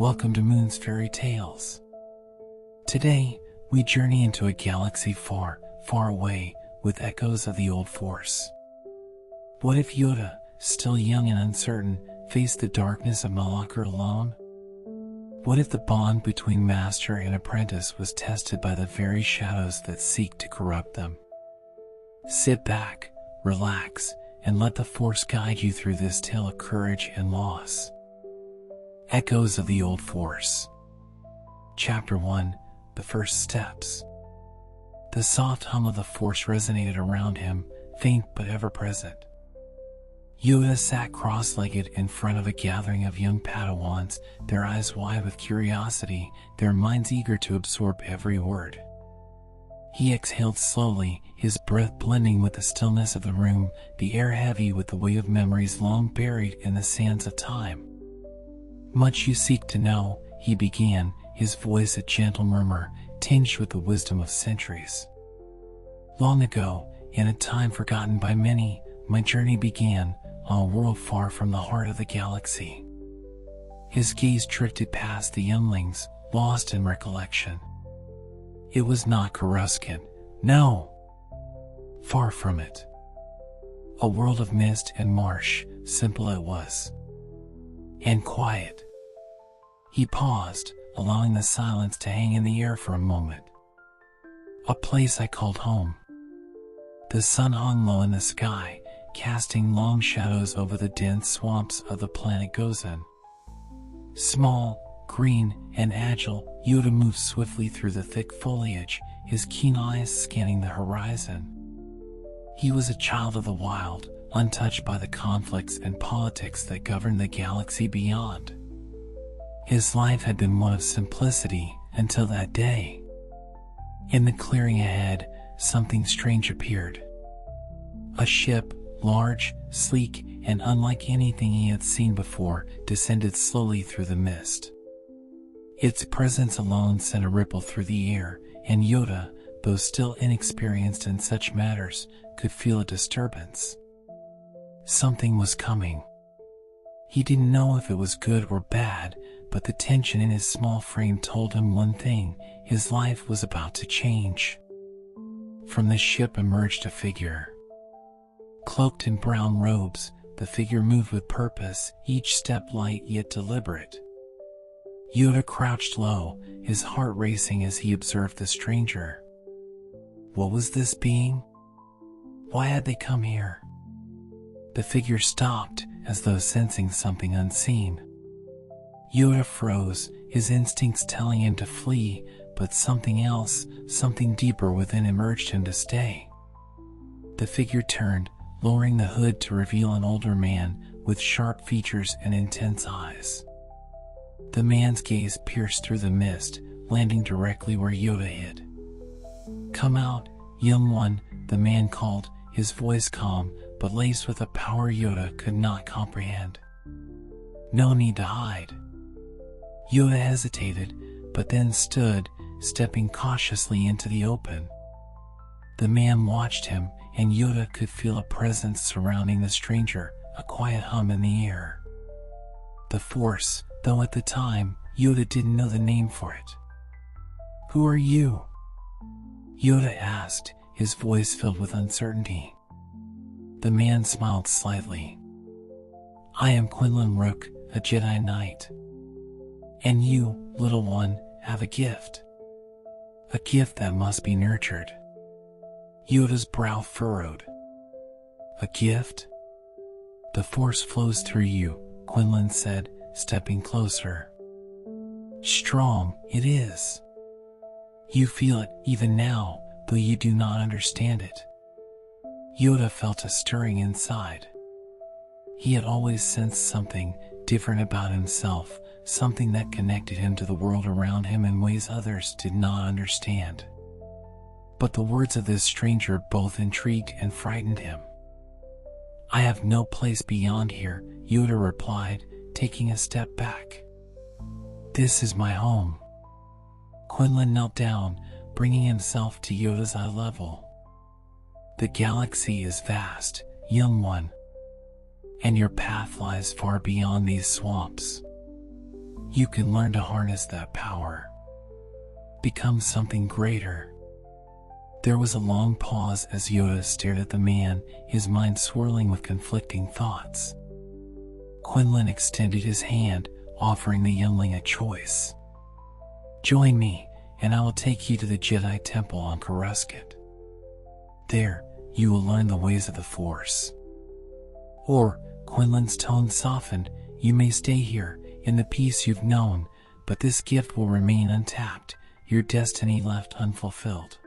Welcome to Moon's Fairy Tales. Today, we journey into a galaxy far, far away, with echoes of the old Force. What if Yoda, still young and uncertain, faced the darkness of Malachor alone? What if the bond between master and apprentice was tested by the very shadows that seek to corrupt them? Sit back, relax, and let the Force guide you through this tale of courage and loss. Echoes of the Old Force. Chapter 1, The First Steps. The soft hum of the Force resonated around him, faint but ever-present. Yoda sat cross-legged in front of a gathering of young padawans, their eyes wide with curiosity, their minds eager to absorb every word. He exhaled slowly, his breath blending with the stillness of the room, the air heavy with the weight of memories long buried in the sands of time. "Much you seek to know," he began, his voice a gentle murmur, tinged with the wisdom of centuries. "Long ago, in a time forgotten by many, my journey began, on a world far from the heart of the galaxy." His gaze drifted past the younglings, lost in recollection. It was not Coruscant, no! Far from it. A world of mist and marsh, simple it was. And quiet. He paused, allowing the silence to hang in the air for a moment. "A place I called home." The sun hung low in the sky, casting long shadows over the dense swamps of the planet Gozan. Small, green, and agile, Yoda moved swiftly through the thick foliage, his keen eyes scanning the horizon. He was a child of the wild, untouched by the conflicts and politics that governed the galaxy beyond. His life had been one of simplicity until that day. In the clearing ahead, something strange appeared. A ship, large, sleek, and unlike anything he had seen before, descended slowly through the mist. Its presence alone sent a ripple through the air, and Yoda, though still inexperienced in such matters, could feel a disturbance. Something was coming. He didn't know if it was good or bad, but the tension in his small frame told him one thing: his life was about to change. From the ship emerged a figure. Cloaked in brown robes, the figure moved with purpose, each step light yet deliberate. Yoda crouched low, his heart racing as he observed the stranger. What was this being? Why had they come here? The figure stopped, as though sensing something unseen. Yoda froze, his instincts telling him to flee, but something else, something deeper within him urged him to stay. The figure turned, lowering the hood to reveal an older man, with sharp features and intense eyes. The man's gaze pierced through the mist, landing directly where Yoda hid. "Come out, young one," the man called, his voice calm, but laced with a power Yoda could not comprehend. "No need to hide." Yoda hesitated, but then stood, stepping cautiously into the open. The man watched him, and Yoda could feel a presence surrounding the stranger, a quiet hum in the air. The Force, though at the time, Yoda didn't know the name for it. "Who are you?" Yoda asked, his voice filled with uncertainty. The man smiled slightly. "I am Quinlan Rook, a Jedi Knight. And you, little one, have a gift. A gift that must be nurtured." Yoda's brow furrowed. "A gift?" "The Force flows through you," Quinlan said, stepping closer. "Strong, it is. You feel it, even now, though you do not understand it." Yoda felt a stirring inside. He had always sensed something different about himself, something that connected him to the world around him in ways others did not understand. But the words of this stranger both intrigued and frightened him. "I have no place beyond here," Yoda replied, taking a step back. "This is my home." Quinlan knelt down, bringing himself to Yoda's eye level. "The galaxy is vast, young one. And your path lies far beyond these swamps. You can learn to harness that power. Become something greater. There was a long pause as Yoda stared at the man, his mind swirling with conflicting thoughts. Quinlan extended his hand, offering the youngling a choice. Join me, and I will take you to the Jedi Temple on Coruscant. There, you will learn the ways of the Force. Or, Quinlan's tone softened, you may stay here, in the peace you've known, but this gift will remain untapped, your destiny left unfulfilled.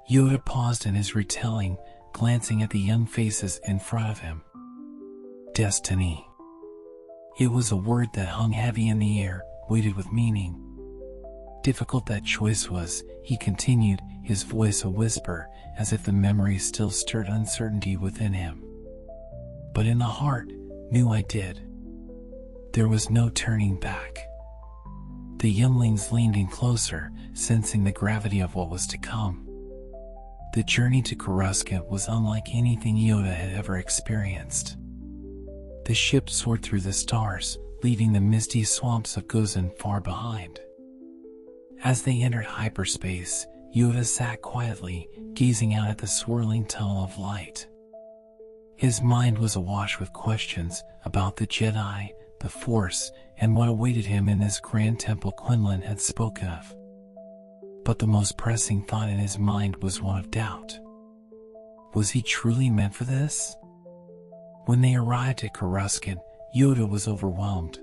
Yoda paused in his retelling, glancing at the young faces in front of him. Destiny. It was a word that hung heavy in the air, weighted with meaning. Difficult that choice was, he continued, his voice a whisper, as if the memory still stirred uncertainty within him. But in the heart, knew I did. There was no turning back. The younglings leaned in closer, sensing the gravity of what was to come. The journey to Coruscant was unlike anything Yoda had ever experienced. The ship soared through the stars, leaving the misty swamps of Gozan far behind. As they entered hyperspace, Yoda sat quietly, gazing out at the swirling tunnel of light. His mind was awash with questions about the Jedi, the Force, and what awaited him in this grand temple Quinlan had spoken of. But the most pressing thought in his mind was one of doubt. Was he truly meant for this? When they arrived at Coruscant, Yoda was overwhelmed.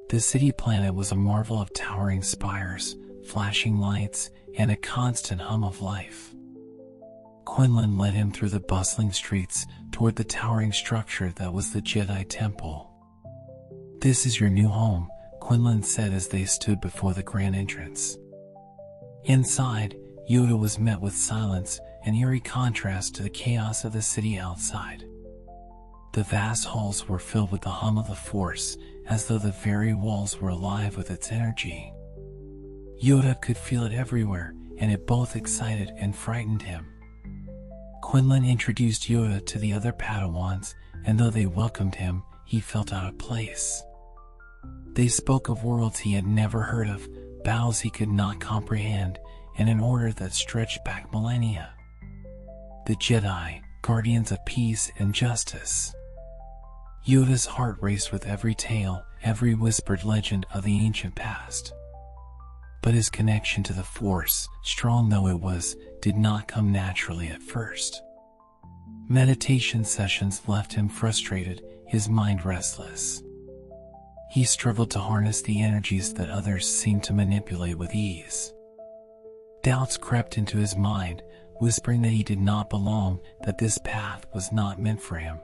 The city planet was a marvel of towering spires, flashing lights, and a constant hum of life. Quinlan led him through the bustling streets toward the towering structure that was the Jedi Temple. This is your new home, Quinlan said as they stood before the grand entrance. Inside, Yoda was met with silence, an eerie contrast to the chaos of the city outside. The vast halls were filled with the hum of the Force, as though the very walls were alive with its energy. Yoda could feel it everywhere, and it both excited and frightened him. Quinlan introduced Yoda to the other Padawans, and though they welcomed him, he felt out of place. They spoke of worlds he had never heard of, battles he could not comprehend, and an order that stretched back millennia. The Jedi, guardians of peace and justice. Yoda's heart raced with every tale, every whispered legend of the ancient past. But his connection to the Force, strong though it was, did not come naturally at first. Meditation sessions left him frustrated, his mind restless. He struggled to harness the energies that others seemed to manipulate with ease. Doubts crept into his mind, whispering that he did not belong, that this path was not meant for him.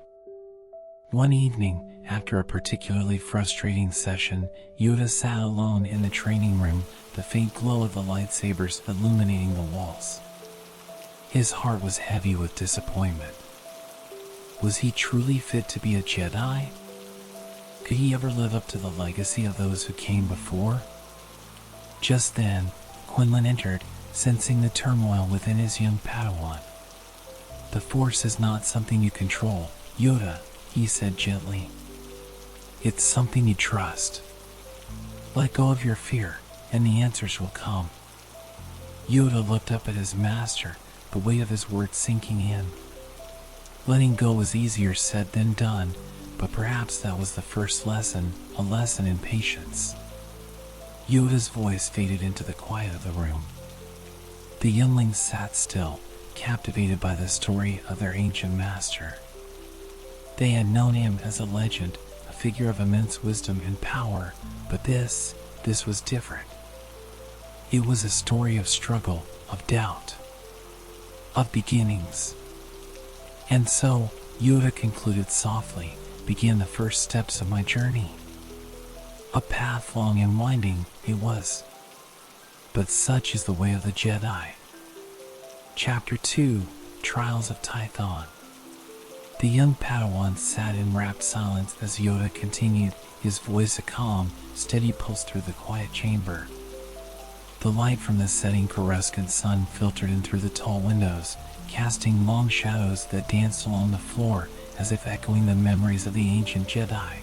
One evening, after a particularly frustrating session, Yoda sat alone in the training room, the faint glow of the lightsabers illuminating the walls. His heart was heavy with disappointment. Was he truly fit to be a Jedi? Could he ever live up to the legacy of those who came before? Just then, Quinlan entered, sensing the turmoil within his young Padawan. The Force is not something you control, Yoda, he said gently. It's something you trust. Let go of your fear, and the answers will come. Yoda looked up at his master, the weight of his words sinking in. Letting go was easier said than done, but perhaps that was the first lesson, a lesson in patience. Yoda's voice faded into the quiet of the room. The younglings sat still, captivated by the story of their ancient master. They had known him as a legend, a figure of immense wisdom and power, but this was different. It was a story of struggle, of doubt, of beginnings. And so, Yoda concluded softly, began the first steps of my journey. A path long and winding, it was. But such is the way of the Jedi. Chapter 2, Trials of Tython. The young Padawan sat in rapt silence as Yoda continued, his voice a calm, steady pulse through the quiet chamber. The light from the setting Coruscant sun filtered in through the tall windows, casting long shadows that danced along the floor as if echoing the memories of the ancient Jedi.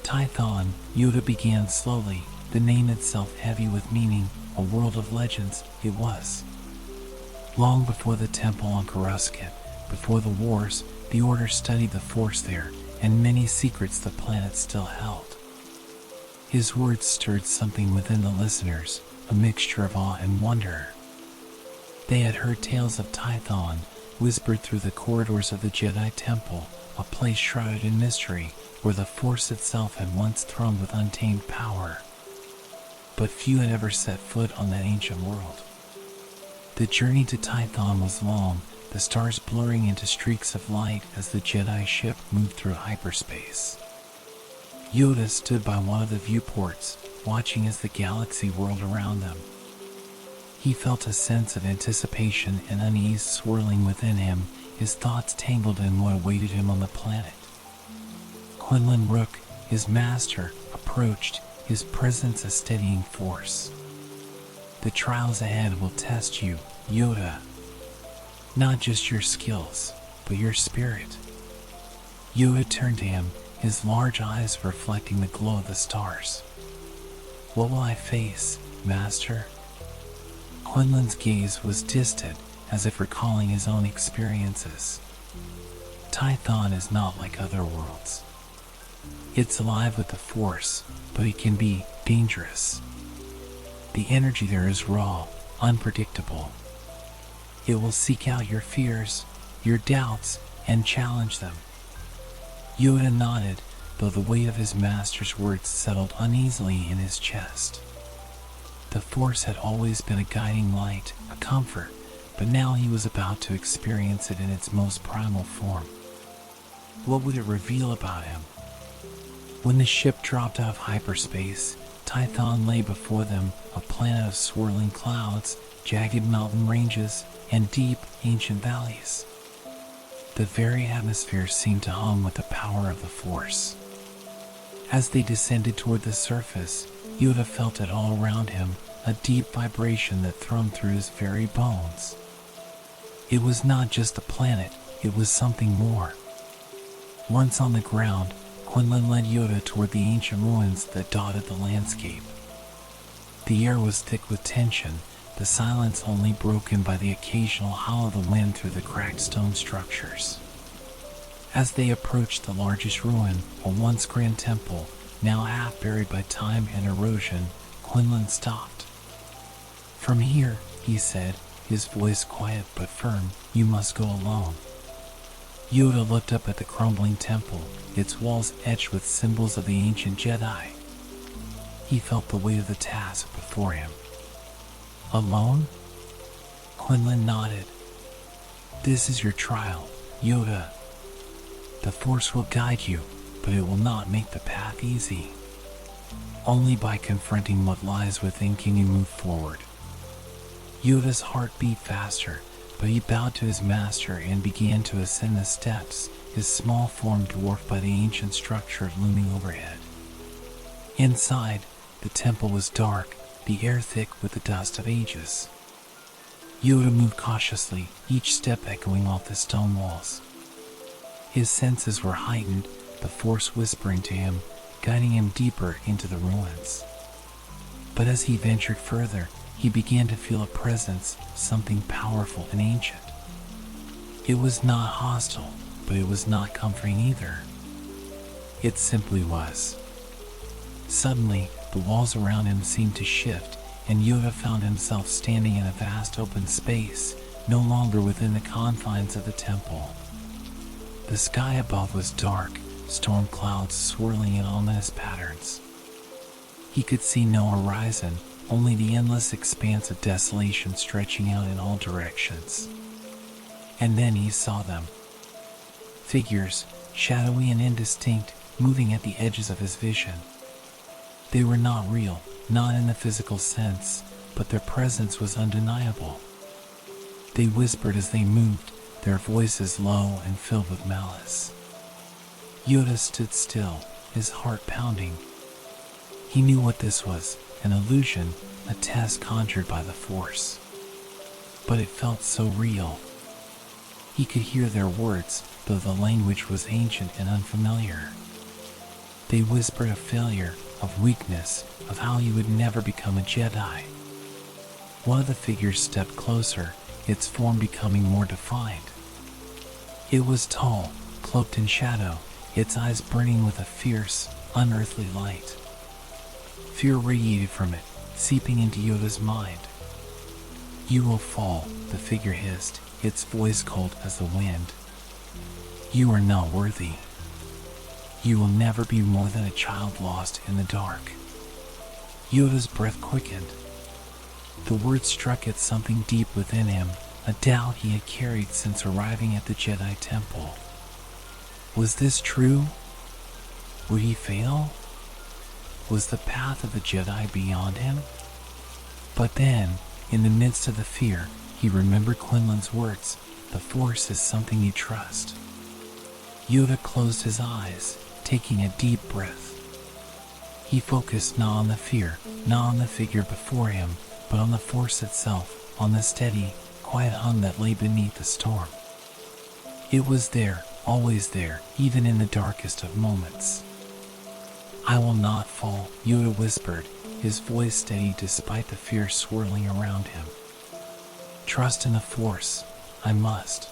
Tython, Yoda began slowly, the name itself heavy with meaning, a world of legends, it was. Long before the temple on Coruscant, before the wars, the Order studied the Force there, and many secrets the planet still held. His words stirred something within the listeners, a mixture of awe and wonder. They had heard tales of Tython, whispered through the corridors of the Jedi Temple, a place shrouded in mystery, where the Force itself had once thronged with untamed power. But few had ever set foot on that ancient world. The journey to Tython was long, the stars blurring into streaks of light as the Jedi ship moved through hyperspace. Yoda stood by one of the viewports, watching as the galaxy whirled around them. He felt a sense of anticipation and unease swirling within him, his thoughts tangled in what awaited him on the planet. Quinlan Rook, his master, approached, his presence a steadying force. The trials ahead will test you, Yoda. Not just your skills, but your spirit. Yoda turned to him, his large eyes reflecting the glow of the stars. What will I face, Master? Quinlan's gaze was distant, as if recalling his own experiences. Tython is not like other worlds. It's alive with the Force, but it can be dangerous. The energy there is raw, unpredictable. It will seek out your fears, your doubts, and challenge them. Yoda nodded, though the weight of his master's words settled uneasily in his chest. The Force had always been a guiding light, a comfort, but now he was about to experience it in its most primal form. What would it reveal about him? When the ship dropped out of hyperspace, Tython lay before them, a planet of swirling clouds, jagged mountain ranges, and deep, ancient valleys. The very atmosphere seemed to hum with the power of the Force. As they descended toward the surface, Yoda felt it all around him, a deep vibration that thrummed through his very bones. It was not just a planet, it was something more. Once on the ground, Quinlan led Yoda toward the ancient ruins that dotted the landscape. The air was thick with tension, the silence only broken by the occasional howl of the wind through the cracked stone structures. As they approached the largest ruin, a once grand temple, now half buried by time and erosion, Quinlan stopped. "From here," he said, his voice quiet but firm, "you must go alone." Yoda looked up at the crumbling temple, its walls etched with symbols of the ancient Jedi. He felt the weight of the task before him. "Alone?" Quinlan nodded. "This is your trial, Yoda. The Force will guide you, but it will not make the path easy. Only by confronting what lies within can you move forward." Yoda's heart beat faster, but he bowed to his master and began to ascend the steps, his small form dwarfed by the ancient structure looming overhead. Inside, the temple was dark, the air thick with the dust of ages. Yoda moved cautiously, each step echoing off the stone walls. His senses were heightened, the Force whispering to him, guiding him deeper into the ruins. But as he ventured further, he began to feel a presence, something powerful and ancient. It was not hostile, but it was not comforting either. It simply was. Suddenly, the walls around him seemed to shift, and Yoda found himself standing in a vast open space, no longer within the confines of the temple. The sky above was dark, storm clouds swirling in ominous patterns. He could see no horizon, only the endless expanse of desolation stretching out in all directions. And then he saw them. Figures, shadowy and indistinct, moving at the edges of his vision. They were not real, not in the physical sense, but their presence was undeniable. They whispered as they moved, their voices low and filled with malice. Yoda stood still, his heart pounding. He knew what this was, an illusion, a test conjured by the Force. But it felt so real. He could hear their words, though the language was ancient and unfamiliar. They whispered of failure, of weakness, of how he would never become a Jedi. One of the figures stepped closer, its form becoming more defined. It was tall, cloaked in shadow, its eyes burning with a fierce, unearthly light. Fear radiated from it, seeping into Yoda's mind. "You will fall," the figure hissed, its voice cold as the wind. "You are not worthy. You will never be more than a child lost in the dark." Yoda's breath quickened. The words struck at something deep within him, a doubt he had carried since arriving at the Jedi Temple. Was this true? Would he fail? Was the path of the Jedi beyond him? But then, in the midst of the fear, he remembered Quinlan's words, "The Force is something you trust." Yoda closed his eyes, taking a deep breath. He focused not on the fear, not on the figure before him, but on the Force itself, on the steady, quiet hum that lay beneath the storm. It was there, always there, even in the darkest of moments. "I will not fall," Yoda whispered, his voice steady despite the fear swirling around him. "Trust in the Force, I must."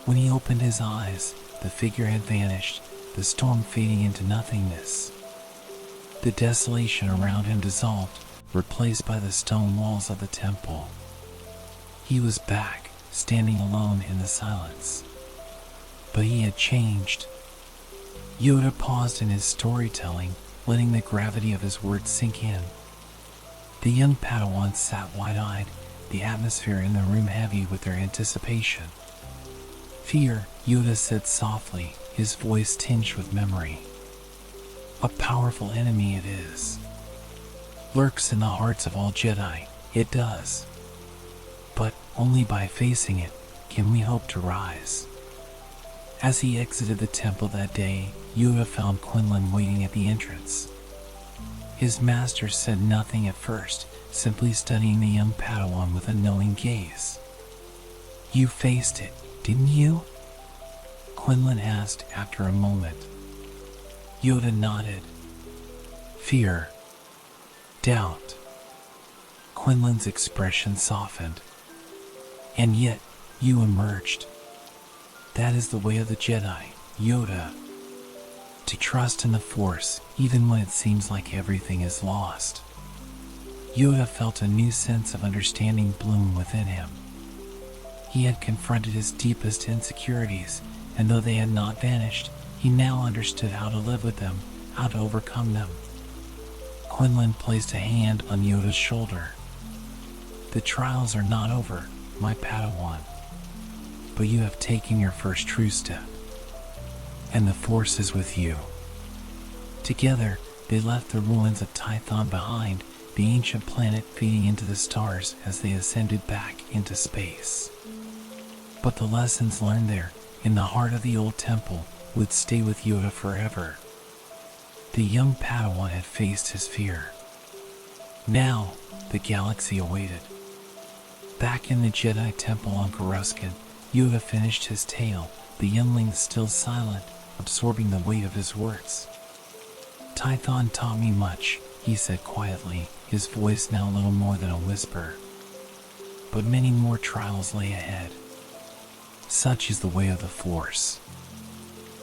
When he opened his eyes, the figure had vanished, the storm fading into nothingness. The desolation around him dissolved, replaced by the stone walls of the temple. He was back, standing alone in the silence. But he had changed. Yoda paused in his storytelling, letting the gravity of his words sink in. The young Padawan sat wide-eyed, the atmosphere in the room heavy with their anticipation. "Fear," Yoda said softly, his voice tinged with memory. "A powerful enemy it is. Lurks in the hearts of all Jedi, it does. But only by facing it can we hope to rise." As he exited the temple that day, Yoda found Quinlan waiting at the entrance. His master said nothing at first, simply studying the young Padawan with a knowing gaze. "You faced it, didn't you?" Quinlan asked after a moment. Yoda nodded. "Fear. Doubt." Quinlan's expression softened. "And yet, you emerged. That is the way of the Jedi, Yoda. To trust in the Force, even when it seems like everything is lost." Yoda felt a new sense of understanding bloom within him. He had confronted his deepest insecurities, and though they had not vanished, he now understood how to live with them, how to overcome them. Quinlan placed a hand on Yoda's shoulder. "The trials are not over, my Padawan. But you have taken your first true step. And the Force is with you." Together, they left the ruins of Tython behind, the ancient planet fading into the stars as they ascended back into space. But the lessons learned there, in the heart of the old temple, would stay with Yoda forever. The young Padawan had faced his fear. Now, the galaxy awaited. Back in the Jedi Temple on Coruscant, Yoda finished his tale, the youngling still silent, absorbing the weight of his words. "Tython taught me much," he said quietly, his voice now little more than a whisper. "But many more trials lay ahead. Such is the way of the Force."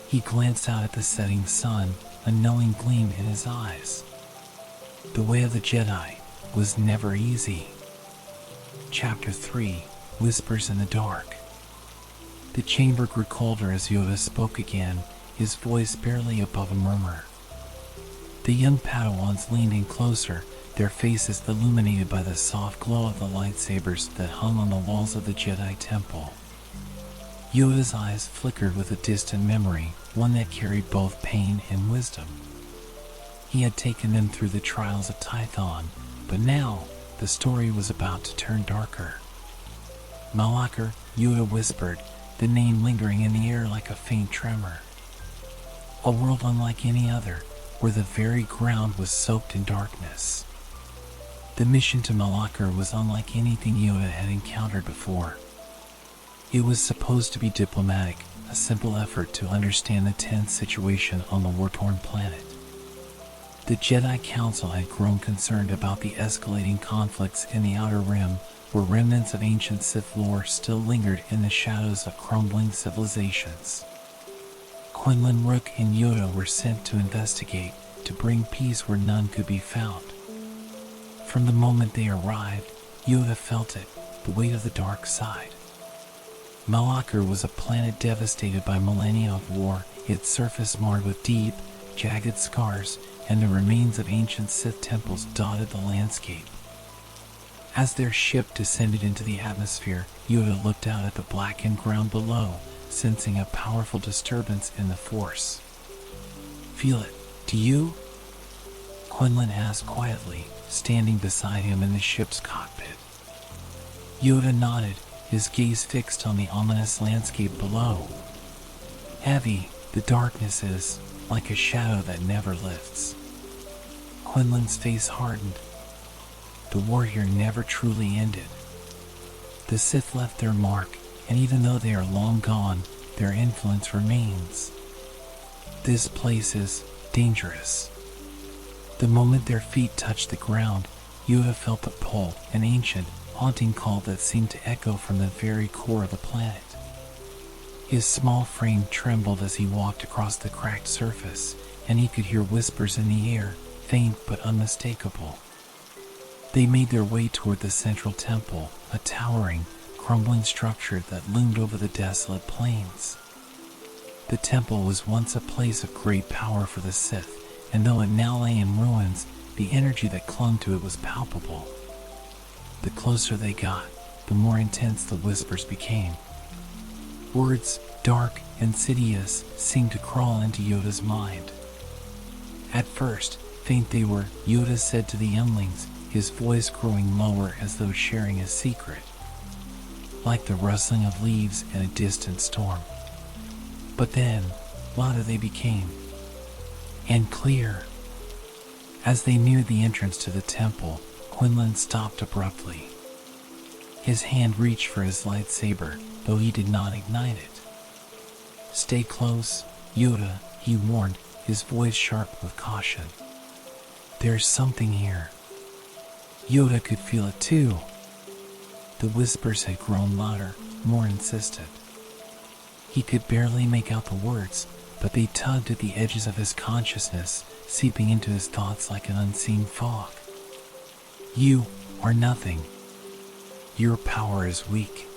He glanced out at the setting sun, a knowing gleam in his eyes. The way of the Jedi was never easy. Chapter 3: Whispers in the Dark. The chamber grew colder as Yoda spoke again, his voice barely above a murmur. The young Padawans leaned in closer, their faces illuminated by the soft glow of the lightsabers that hung on the walls of the Jedi Temple. Yoda's eyes flickered with a distant memory, one that carried both pain and wisdom. He had taken them through the trials of Tython, but now the story was about to turn darker. "Malachor," Yoda whispered, the name lingering in the air like a faint tremor. A world unlike any other, where the very ground was soaked in darkness. The mission to Malachor was unlike anything Yoda had encountered before. It was supposed to be diplomatic, a simple effort to understand the tense situation on the war-torn planet. The Jedi Council had grown concerned about the escalating conflicts in the Outer Rim, where remnants of ancient Sith lore still lingered in the shadows of crumbling civilizations. Quinlan, Rook, and Yoda were sent to investigate, to bring peace where none could be found. From the moment they arrived, Yoda felt it, the weight of the dark side. Malachor was a planet devastated by millennia of war, its surface marred with deep, jagged scars, and the remains of ancient Sith temples dotted the landscape. As their ship descended into the atmosphere, Yoda looked out at the blackened ground below, sensing a powerful disturbance in the Force. "Feel it, do you?" Quinlan asked quietly, standing beside him in the ship's cockpit. Yoda nodded, his gaze fixed on the ominous landscape below. "Heavy, the darkness is, like a shadow that never lifts." Quinlan's face hardened. The war here never truly ended. The Sith left their mark, and even though they are long gone, their influence remains. This place is dangerous. The moment their feet touched the ground, Yoda felt the pull, an ancient, haunting call that seemed to echo from the very core of the planet. His small frame trembled as he walked across the cracked surface, and he could hear whispers in the air, faint but unmistakable. They made their way toward the central temple, a towering, crumbling structure that loomed over the desolate plains. The temple was once a place of great power for the Sith, and though it now lay in ruins, the energy that clung to it was palpable. The closer they got, the more intense the whispers became. Words, dark, insidious, seemed to crawl into Yoda's mind. At first, faint they were, Yoda said to the younglings, his voice growing lower as though sharing a secret, like the rustling of leaves in a distant storm. But then, louder they became, and clear. As they neared the entrance to the temple, Quinlan stopped abruptly. His hand reached for his lightsaber, though he did not ignite it. "Stay close, Yoda," he warned, his voice sharp with caution. "There's something here." Yoda could feel it too. The whispers had grown louder, more insistent. He could barely make out the words, but they tugged at the edges of his consciousness, seeping into his thoughts like an unseen fog. "You are nothing. Your power is weak.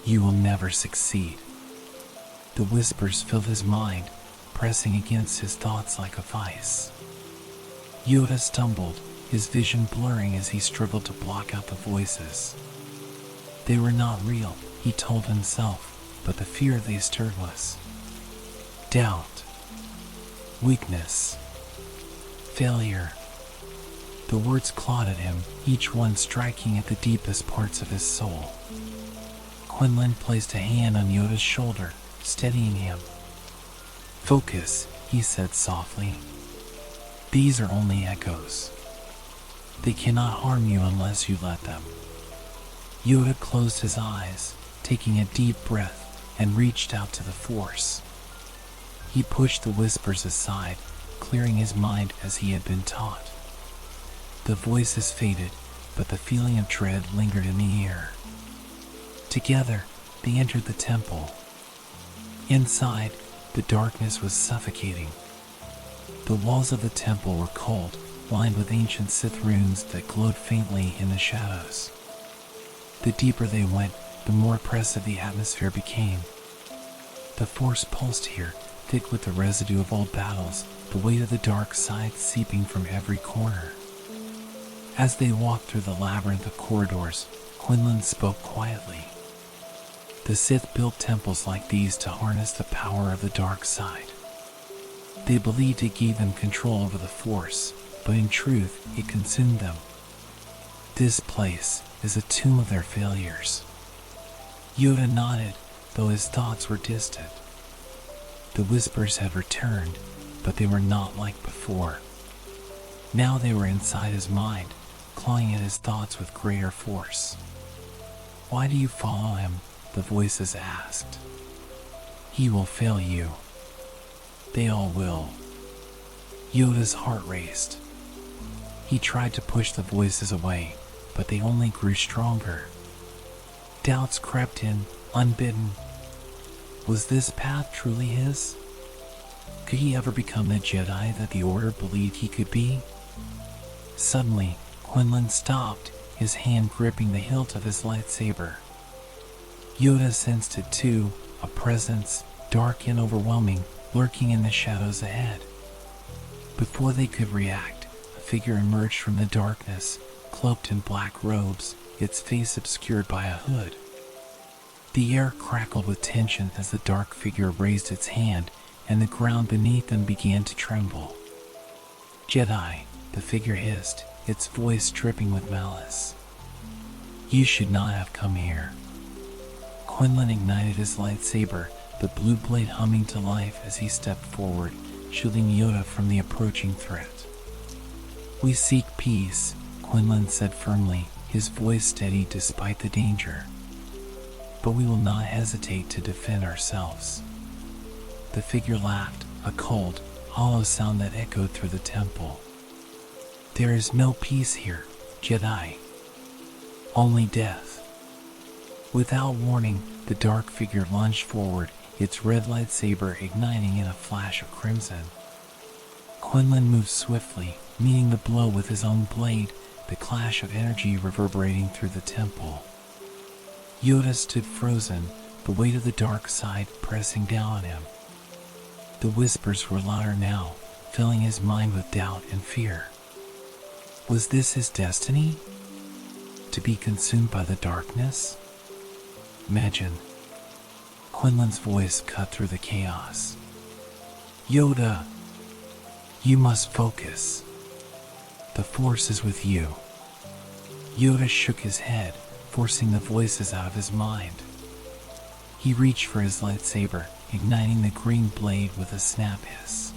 You will never succeed." The whispers filled his mind, pressing against his thoughts like a vice. Yoda stumbled, his vision blurring as he struggled to block out the voices. They were not real, he told himself, but the fear they stirred was doubt, weakness, failure. The words clawed at him, each one striking at the deepest parts of his soul. Quinlan placed a hand on Yoda's shoulder, steadying him. "Focus," he said softly. "These are only echoes. They cannot harm you unless you let them." Yoda closed his eyes, taking a deep breath, and reached out to the Force. He pushed the whispers aside, clearing his mind as he had been taught. The voices faded, but the feeling of dread lingered in the air. Together, they entered the temple. Inside, the darkness was suffocating. The walls of the temple were cold, lined with ancient Sith runes that glowed faintly in the shadows. The deeper they went, the more oppressive the atmosphere became. The Force pulsed here, thick with the residue of old battles, the weight of the dark side seeping from every corner. As they walked through the labyrinth of corridors, Quinlan spoke quietly. The Sith built temples like these to harness the power of the dark side. They believed it gave them control over the Force, but in truth, it consumed them. This place is a tomb of their failures. Yoda nodded, though his thoughts were distant. The whispers had returned, but they were not like before. Now they were inside his mind, clawing at his thoughts with greater force. "Why do you follow him?" the voices asked. He will fail you. They all will. Yoda's heart raced. He tried to push the voices away, but they only grew stronger. Doubts crept in, unbidden. Was this path truly his? Could he ever become the Jedi that the Order believed he could be? Suddenly, Quinlan stopped, his hand gripping the hilt of his lightsaber. Yoda sensed it too, a presence, dark and overwhelming, lurking in the shadows ahead. Before they could react, a figure emerged from the darkness, cloaked in black robes, its face obscured by a hood. The air crackled with tension as the dark figure raised its hand, and the ground beneath them began to tremble. Jedi, the figure hissed, its voice dripping with malice. You should not have come here. Quinlan ignited his lightsaber, the blue blade humming to life as he stepped forward, shielding Yoda from the approaching threat. We seek peace, Quinlan said firmly, his voice steady despite the danger. But we will not hesitate to defend ourselves. The figure laughed, a cold, hollow sound that echoed through the temple. There is no peace here, Jedi. Only death. Without warning, the dark figure lunged forward, its red lightsaber igniting in a flash of crimson. Quinlan moved swiftly, meeting the blow with his own blade, the clash of energy reverberating through the temple. Yoda stood frozen, the weight of the dark side pressing down on him. The whispers were louder now, filling his mind with doubt and fear. Was this his destiny? To be consumed by the darkness? Imagine. Quinlan's voice cut through the chaos. Yoda, you must focus. The Force is with you. Yoda shook his head, forcing the voices out of his mind. He reached for his lightsaber, igniting the green blade with a snap hiss.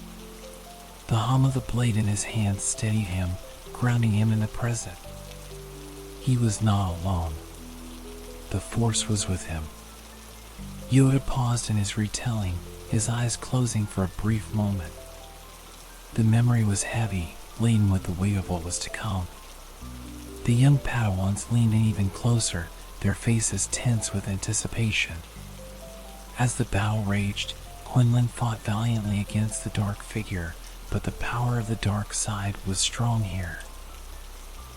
The hum of the blade in his hand steadied him, grounding him in the present. He was not alone. The Force was with him. Yoda paused in his retelling, his eyes closing for a brief moment. The memory was heavy, laden with the weight of what was to come. The young Padawans leaned in even closer, their faces tense with anticipation. As the battle raged, Quinlan fought valiantly against the dark figure, but the power of the dark side was strong here.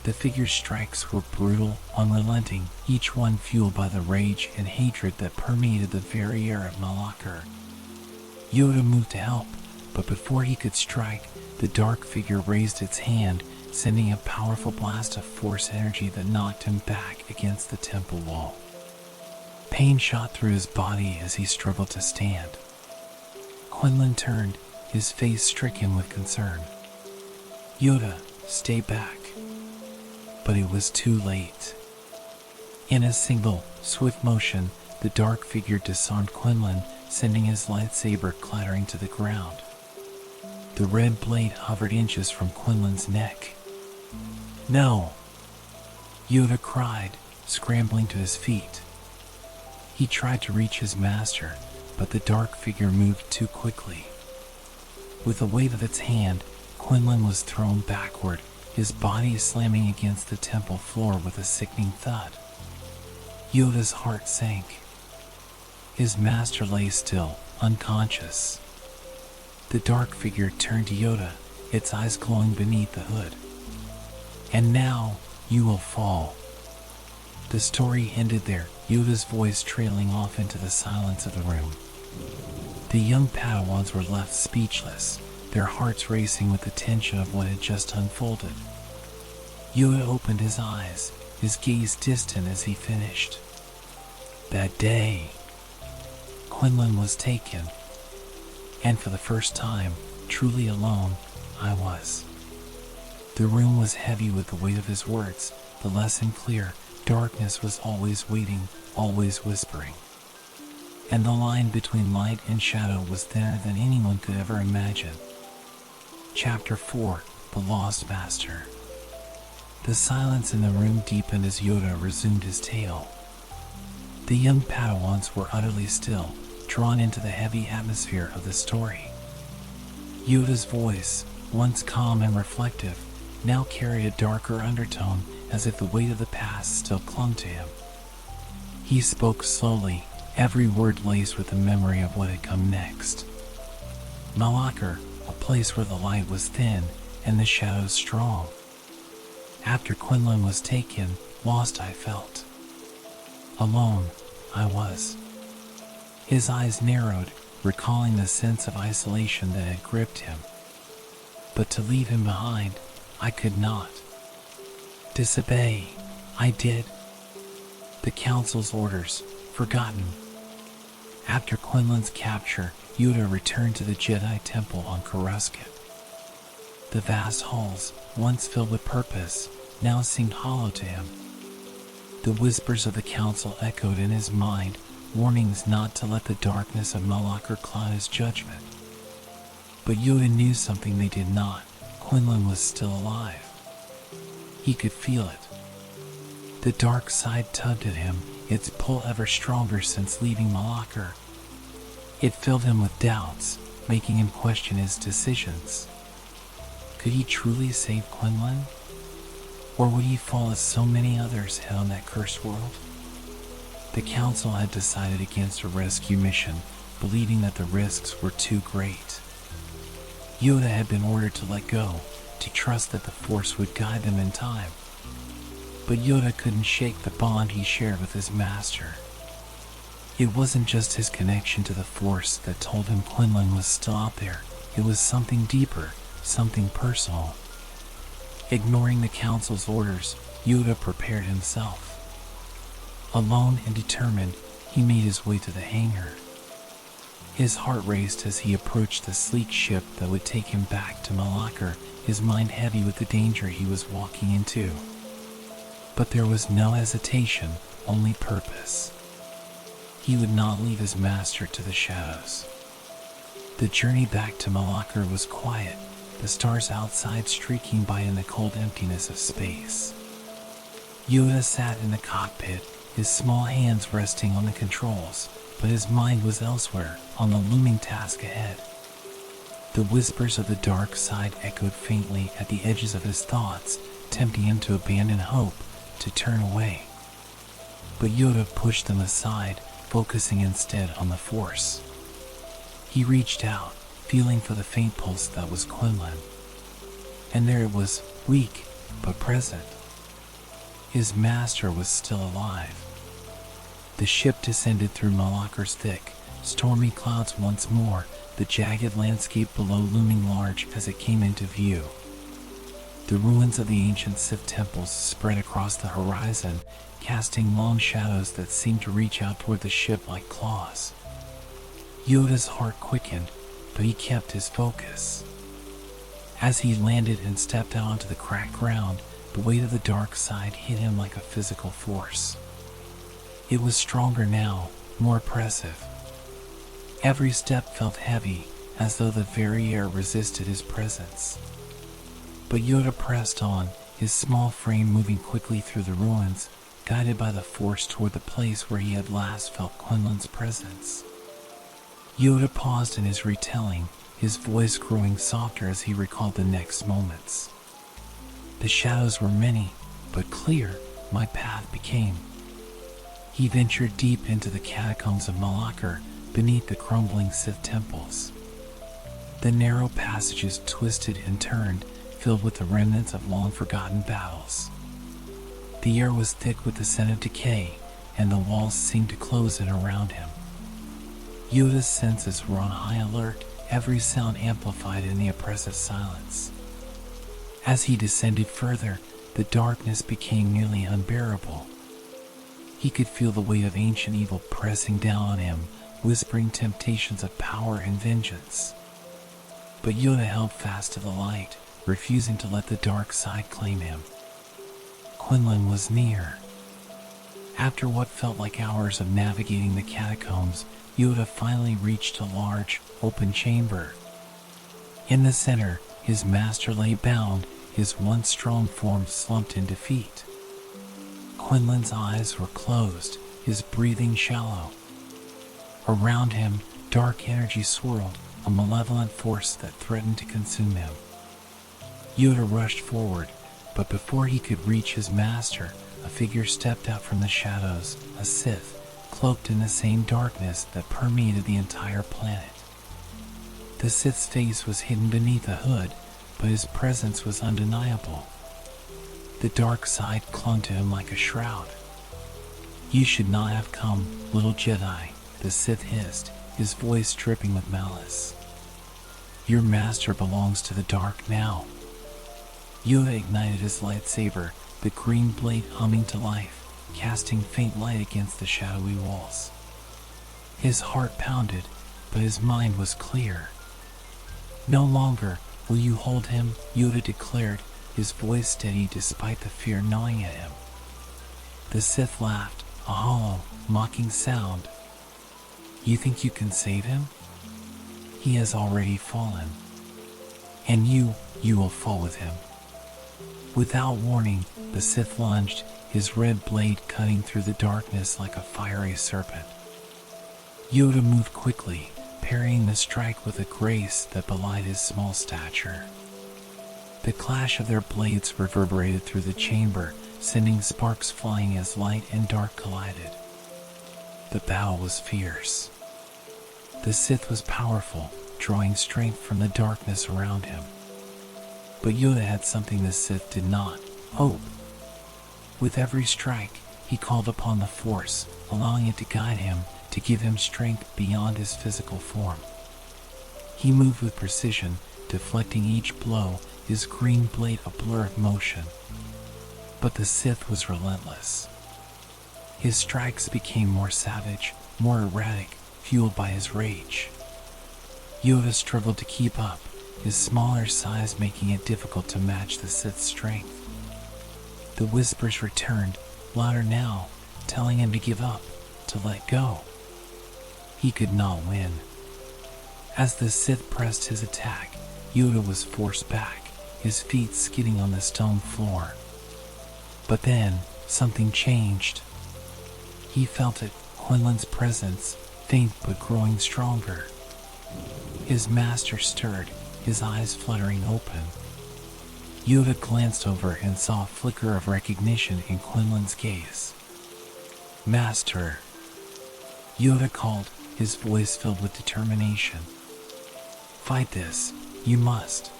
The figure's strikes were brutal, unrelenting, each one fueled by the rage and hatred that permeated the very air of Malachor. Yoda moved to help, but before he could strike, the dark figure raised its hand, sending a powerful blast of Force energy that knocked him back against the temple wall. Pain shot through his body as he struggled to stand. Quinlan turned, his face stricken with concern. Yoda, stay back. But it was too late. In a single, swift motion, the dark figure disarmed Quinlan, sending his lightsaber clattering to the ground. The red blade hovered inches from Quinlan's neck. No! Yoda cried, scrambling to his feet. He tried to reach his master, but the dark figure moved too quickly. With the weight of its hand, Quinlan was thrown backward, his body slamming against the temple floor with a sickening thud. Yoda's heart sank. His master lay still, unconscious. The dark figure turned to Yoda, its eyes glowing beneath the hood. And now, you will fall. The story ended there, Yoda's voice trailing off into the silence of the room. The young Padawans were left speechless, their hearts racing with the tension of what had just unfolded. Yoda opened his eyes, his gaze distant as he finished. That day, Quinlan was taken, and for the first time, truly alone, I was. The room was heavy with the weight of his words, the lesson clear, darkness was always waiting, always whispering. And the line between light and shadow was thinner than anyone could ever imagine. Chapter 4, The Lost Master. The silence in the room deepened as Yoda resumed his tale. The young padawans were utterly still, drawn into the heavy atmosphere of the story. Yoda's voice, once calm and reflective, now carried a darker undertone, as if the weight of the past still clung to him. He spoke slowly, every word laced with the memory of what had come next. Malachor, a place where the light was thin and the shadows strong. After Quinlan was taken, lost I felt. Alone, I was. His eyes narrowed, recalling the sense of isolation that had gripped him. But to leave him behind, I could not. Disobey, I did. The Council's orders, forgotten. After Quinlan's capture, Yoda returned to the Jedi Temple on Coruscant. The vast halls, once filled with purpose, now seemed hollow to him. The whispers of the Council echoed in his mind, warnings not to let the darkness of Malachor cloud his judgment. But Yoda knew something they did not. Quinlan was still alive. He could feel it. The dark side tugged at him, its pull ever stronger since leaving Malachor. It filled him with doubts, making him question his decisions. Could he truly save Quinlan? Or would he fall as so many others had on that cursed world? The Council had decided against a rescue mission, believing that the risks were too great. Yoda had been ordered to let go, to trust that the Force would guide them in time. But Yoda couldn't shake the bond he shared with his master. It wasn't just his connection to the Force that told him Quinlan was still out there. It was something deeper, something personal. Ignoring the Council's orders, Yoda prepared himself. Alone and determined, he made his way to the hangar. His heart raced as he approached the sleek ship that would take him back to Malachor, his mind heavy with the danger he was walking into. But there was no hesitation, only purpose. He would not leave his master to the shadows. The journey back to Malachor was quiet, the stars outside streaking by in the cold emptiness of space. Yoda sat in the cockpit, his small hands resting on the controls, but his mind was elsewhere, on the looming task ahead. The whispers of the dark side echoed faintly at the edges of his thoughts, tempting him to abandon hope, to turn away. But Yoda pushed them aside, focusing instead on the Force. He reached out, feeling for the faint pulse that was Quinlan. And there it was, weak, but present. His master was still alive. The ship descended through Malachor's thick, stormy clouds once more, the jagged landscape below looming large as it came into view. The ruins of the ancient Sith temples spread across the horizon, casting long shadows that seemed to reach out toward the ship like claws. Yoda's heart quickened, but he kept his focus. As he landed and stepped out onto the cracked ground, the weight of the dark side hit him like a physical force. It was stronger now, more oppressive. Every step felt heavy, as though the very air resisted his presence. But Yoda pressed on, his small frame moving quickly through the ruins, guided by the Force toward the place where he had last felt Quinlan's presence. Yoda paused in his retelling, his voice growing softer as he recalled the next moments. The shadows were many, but clear, my path became. He ventured deep into the catacombs of Malachor, beneath the crumbling Sith temples. The narrow passages twisted and turned, filled with the remnants of long-forgotten battles. The air was thick with the scent of decay, and the walls seemed to close in around him. Yoda's senses were on high alert, every sound amplified in the oppressive silence. As he descended further, the darkness became nearly unbearable. He could feel the weight of ancient evil pressing down on him, whispering temptations of power and vengeance. But Yoda held fast to the light, refusing to let the dark side claim him. Quinlan was near. After what felt like hours of navigating the catacombs, Yoda finally reached a large, open chamber. In the center, his master lay bound, his once strong form slumped in defeat. Quinlan's eyes were closed, his breathing shallow. Around him, dark energy swirled, a malevolent force that threatened to consume him. Yoda rushed forward, but before he could reach his master, a figure stepped out from the shadows, a Sith, cloaked in the same darkness that permeated the entire planet. The Sith's face was hidden beneath a hood, but his presence was undeniable. The dark side clung to him like a shroud. "You should not have come, little Jedi," the Sith hissed, his voice dripping with malice. "Your master belongs to the dark now." Yoda ignited his lightsaber, the green blade humming to life, casting faint light against the shadowy walls. His heart pounded, but his mind was clear. "No longer will you hold him," Yoda declared, his voice steady despite the fear gnawing at him. The Sith laughed, a hollow, mocking sound. "You think you can save him? He has already fallen. And you will fall with him." Without warning, the Sith lunged, his red blade cutting through the darkness like a fiery serpent. Yoda moved quickly, parrying the strike with a grace that belied his small stature. The clash of their blades reverberated through the chamber, sending sparks flying as light and dark collided. The battle was fierce. The Sith was powerful, drawing strength from the darkness around him. But Yoda had something the Sith did not: hope. With every strike, he called upon the Force, allowing it to guide him, to give him strength beyond his physical form. He moved with precision, deflecting each blow, his green blade a blur of motion. But the Sith was relentless. His strikes became more savage, more erratic, fueled by his rage. Yoda struggled to keep up, his smaller size making it difficult to match the Sith's strength. The whispers returned, louder now, telling him to give up, to let go. He could not win. As the Sith pressed his attack, Yoda was forced back, his feet skidding on the stone floor. But then, something changed. He felt it, Quinlan's presence, faint but growing stronger. His master stirred, his eyes fluttering open. Yoda glanced over and saw a flicker of recognition in Quinlan's gaze. "Master," Yoda called, his voice filled with determination. "Fight this, you must."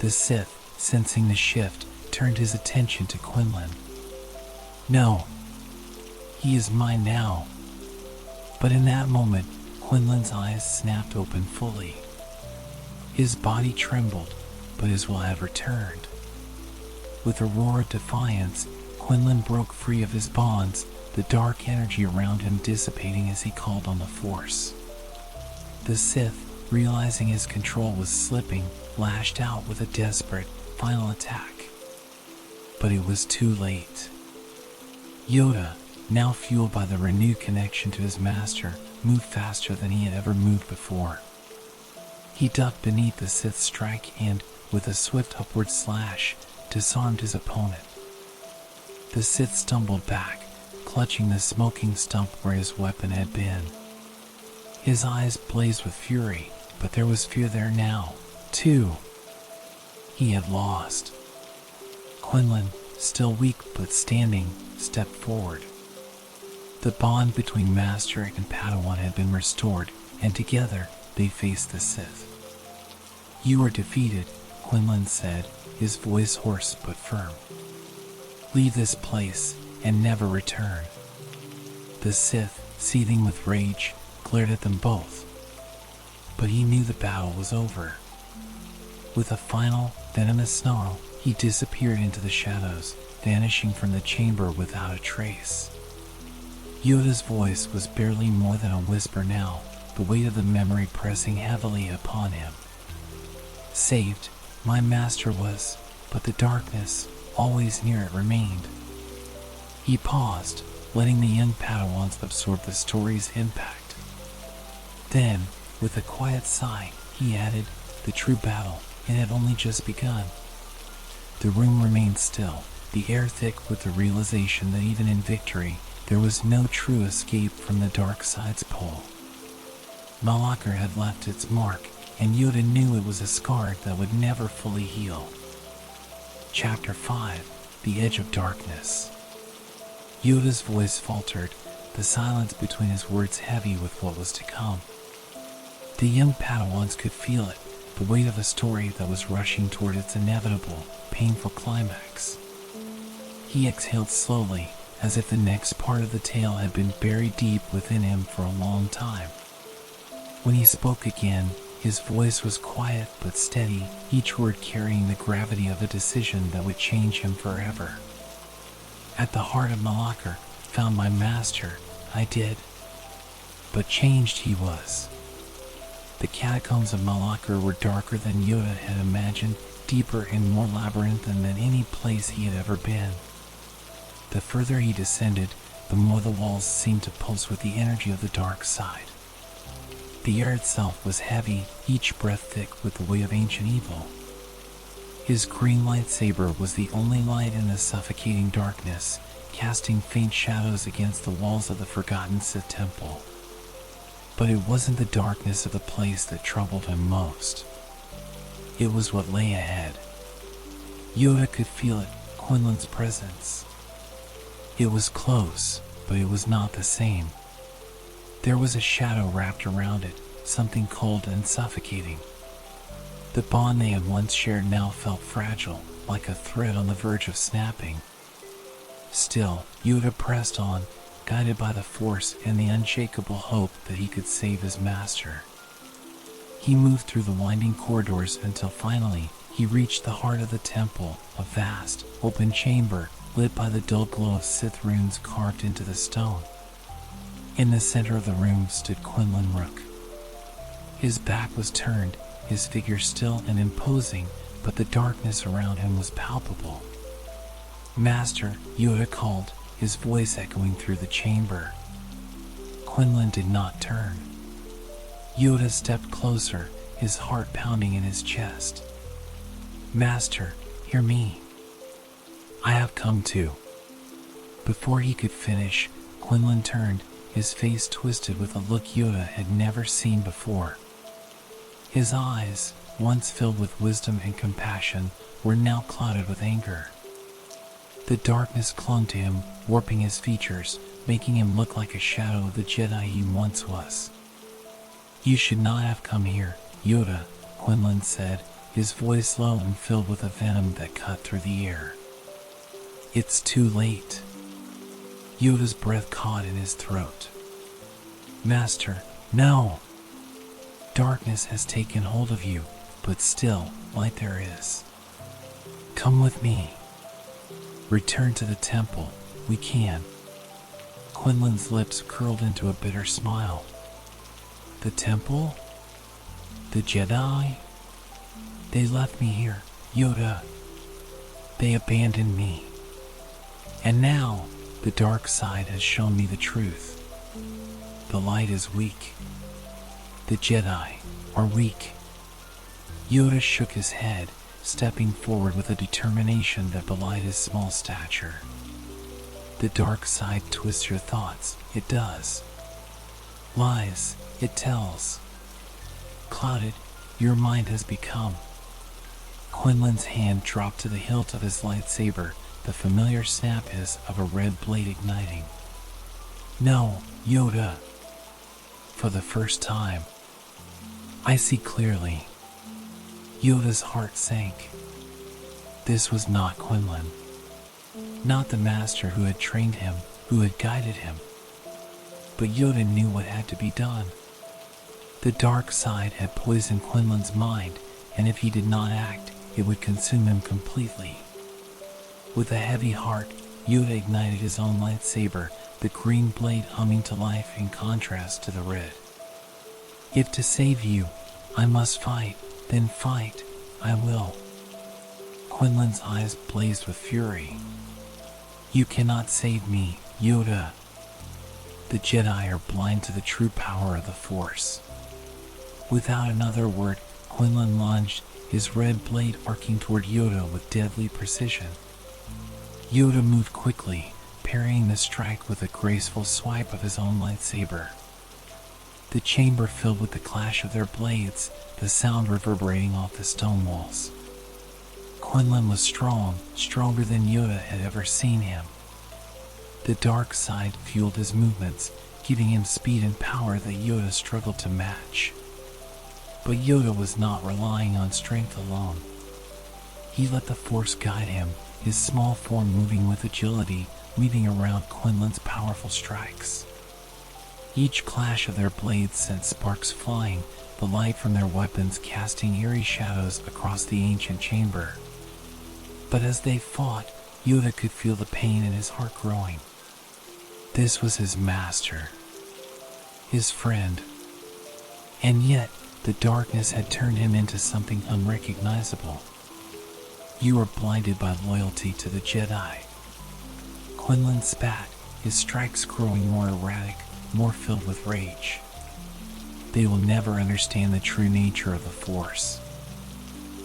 The Sith, sensing the shift, turned his attention to Quinlan. "No, he is mine now." But in that moment, Quinlan's eyes snapped open fully. His body trembled, but his will had returned. With a roar of defiance, Quinlan broke free of his bonds, the dark energy around him dissipating as he called on the Force. The Sith, realizing his control was slipping, lashed out with a desperate, final attack. But it was too late. Yoda, now fueled by the renewed connection to his master, moved faster than he had ever moved before. He ducked beneath the Sith's strike and, with a swift upward slash, disarmed his opponent. The Sith stumbled back, clutching the smoking stump where his weapon had been. His eyes blazed with fury, but there was fear there now, too. He had lost. Quinlan, still weak but standing, stepped forward. The bond between Master and Padawan had been restored, and together they faced the Sith. "You are defeated," Quinlan said, his voice hoarse but firm. "Leave this place and never return." The Sith, seething with rage, glared at them both. But he knew the battle was over. With a final, venomous snarl, he disappeared into the shadows, vanishing from the chamber without a trace. Yoda's voice was barely more than a whisper now, the weight of the memory pressing heavily upon him. Saved, my master was, but the darkness, always near it, remained. He paused, letting the young Padawans absorb the story's impact. Then, with a quiet sigh, he added, "The true battle, it had only just begun." The room remained still, the air thick with the realization that even in victory, there was no true escape from the dark side's pull. Malachor had left its mark, and Yoda knew it was a scar that would never fully heal. Chapter 5: The Edge of Darkness. Yoda's voice faltered, the silence between his words heavy with what was to come. The young Padawans could feel it, the weight of a story that was rushing toward its inevitable, painful climax. He exhaled slowly, as if the next part of the tale had been buried deep within him for a long time. When he spoke again, his voice was quiet but steady, each word carrying the gravity of a decision that would change him forever. At the heart of Malachor, found my master, I did. But changed he was. The catacombs of Malachor were darker than Yoda had imagined, deeper and more labyrinthine than any place he had ever been. The further he descended, the more the walls seemed to pulse with the energy of the dark side. The air itself was heavy, each breath thick with the weight of ancient evil. His green lightsaber was the only light in the suffocating darkness, casting faint shadows against the walls of the forgotten Sith temple. But it wasn't the darkness of the place that troubled him most. It was what lay ahead. Yoda could feel it, Quinlan's presence. It was close, but it was not the same. There was a shadow wrapped around it, something cold and suffocating. The bond they had once shared now felt fragile, like a thread on the verge of snapping. Still, Yoda pressed on, guided by the Force and the unshakable hope that he could save his master. He moved through the winding corridors until finally he reached the heart of the temple, a vast, open chamber lit by the dull glow of Sith runes carved into the stone. In the center of the room stood Quinlan Rook. His back was turned, his figure still and imposing, but the darkness around him was palpable. "Master," Yoda called, his voice echoing through the chamber. Quinlan did not turn. Yoda stepped closer, his heart pounding in his chest. "Master, hear me. I have come to." Before he could finish, Quinlan turned, his face twisted with a look Yoda had never seen before. His eyes, once filled with wisdom and compassion, were now clouded with anger. The darkness clung to him, warping his features, making him look like a shadow of the Jedi he once was. "You should not have come here, Yoda," Quinlan said, his voice low and filled with a venom that cut through the air. "It's too late." Yoda's breath caught in his throat. "Master, no! Darkness has taken hold of you, but still, light there is. Come with me. Return to the temple, we can." Quinlan's lips curled into a bitter smile. "The temple? The Jedi? They left me here, Yoda. They abandoned me. And now, the dark side has shown me the truth. The light is weak. The Jedi are weak." Yoda shook his head, stepping forward with a determination that belied his small stature. "The dark side twists your thoughts, it does. Lies, it tells. Clouded, your mind has become." Quinlan's hand dropped to the hilt of his lightsaber, the familiar snap hiss of a red blade igniting. "No, Yoda. For the first time, I see clearly." Yoda's heart sank. This was not Quinlan. Not the master who had trained him, who had guided him. But Yoda knew what had to be done. The dark side had poisoned Quinlan's mind, and if he did not act, it would consume him completely. With a heavy heart, Yoda ignited his own lightsaber, the green blade humming to life in contrast to the red. "If to save you, I must fight, then fight, I will." Quinlan's eyes blazed with fury. "You cannot save me, Yoda. The Jedi are blind to the true power of the Force." Without another word, Quinlan lunged, his red blade arcing toward Yoda with deadly precision. Yoda moved quickly, parrying the strike with a graceful swipe of his own lightsaber. The chamber filled with the clash of their blades, the sound reverberating off the stone walls. Quinlan was strong, stronger than Yoda had ever seen him. The dark side fueled his movements, giving him speed and power that Yoda struggled to match. But Yoda was not relying on strength alone. He let the Force guide him, his small form moving with agility, weaving around Quinlan's powerful strikes. Each clash of their blades sent sparks flying, the light from their weapons casting eerie shadows across the ancient chamber. But as they fought, Yoda could feel the pain in his heart growing. This was his master, his friend. And yet, the darkness had turned him into something unrecognizable. You were blinded by loyalty to the Jedi. Quinlan spat, his strikes growing more erratic, more filled with rage. They will never understand the true nature of the Force.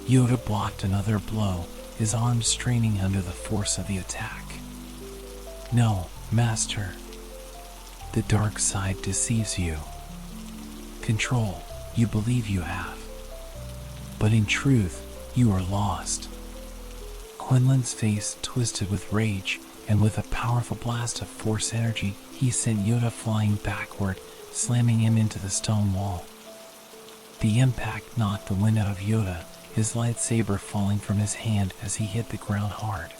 Yoda blocked another blow, his arms straining under the force of the attack. No, Master. The dark side deceives you. Control, you believe you have. But in truth, you are lost. Quinlan's face twisted with rage, and with a powerful blast of Force energy, he sent Yoda flying backward, slamming him into the stone wall. The impact knocked the wind out of Yoda, his lightsaber falling from his hand as he hit the ground hard.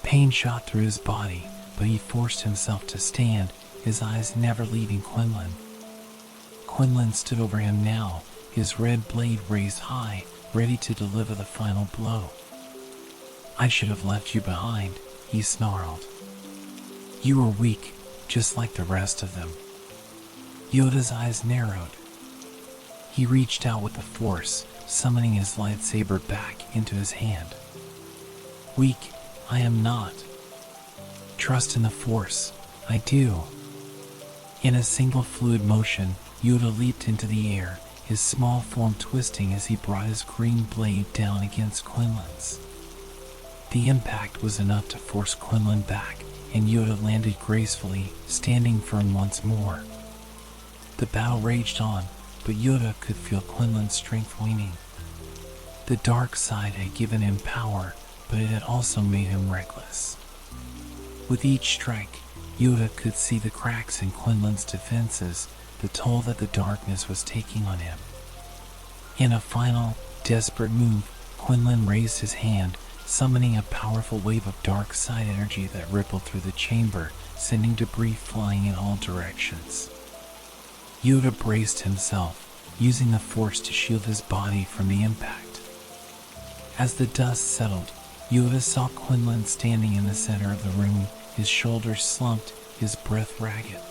Pain shot through his body, but he forced himself to stand, his eyes never leaving Quinlan. Quinlan stood over him now, his red blade raised high, ready to deliver the final blow. I should have left you behind, he snarled. You were weak, just like the rest of them. Yoda's eyes narrowed. He reached out with the Force, summoning his lightsaber back into his hand. Weak, I am not. Trust in the Force, I do. In a single fluid motion, Yoda leaped into the air, his small form twisting as he brought his green blade down against Quinlan's. The impact was enough to force Quinlan back, and Yoda landed gracefully, standing firm once more. The battle raged on, but Yoda could feel Quinlan's strength waning. The dark side had given him power, but it had also made him reckless. With each strike, Yoda could see the cracks in Quinlan's defenses, the toll that the darkness was taking on him. In a final, desperate move, Quinlan raised his hand, summoning a powerful wave of dark side energy that rippled through the chamber, sending debris flying in all directions. Yoda braced himself, using the Force to shield his body from the impact. As the dust settled, Yoda saw Quinlan standing in the center of the room, his shoulders slumped, his breath ragged.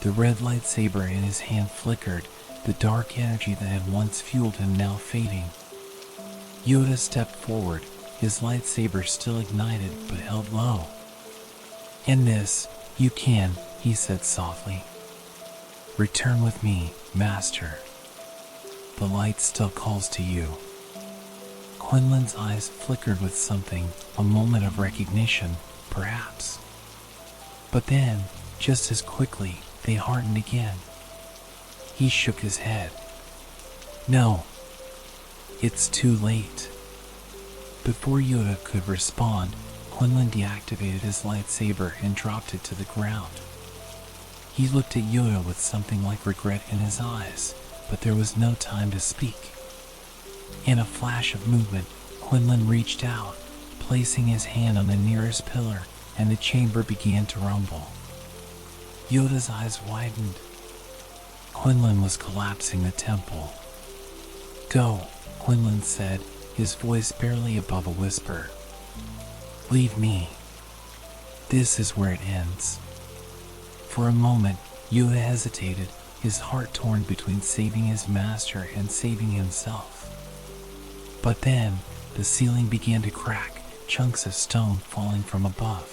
The red lightsaber in his hand flickered, the dark energy that had once fueled him now fading. Yoda stepped forward, his lightsaber still ignited but held low. In this, you can, he said softly. Return with me, Master. The light still calls to you. Quinlan's eyes flickered with something, a moment of recognition, perhaps. But then, just as quickly, they hardened again. He shook his head. No, it's too late. Before Yoda could respond, Quinlan deactivated his lightsaber and dropped it to the ground. He looked at Yoda with something like regret in his eyes, but there was no time to speak. In a flash of movement, Quinlan reached out, placing his hand on the nearest pillar, and the chamber began to rumble. Yoda's eyes widened. Quinlan was collapsing the temple. Go, Quinlan said, his voice barely above a whisper. Leave me. This is where it ends. For a moment, Yoda hesitated, his heart torn between saving his master and saving himself. But then, the ceiling began to crack, chunks of stone falling from above.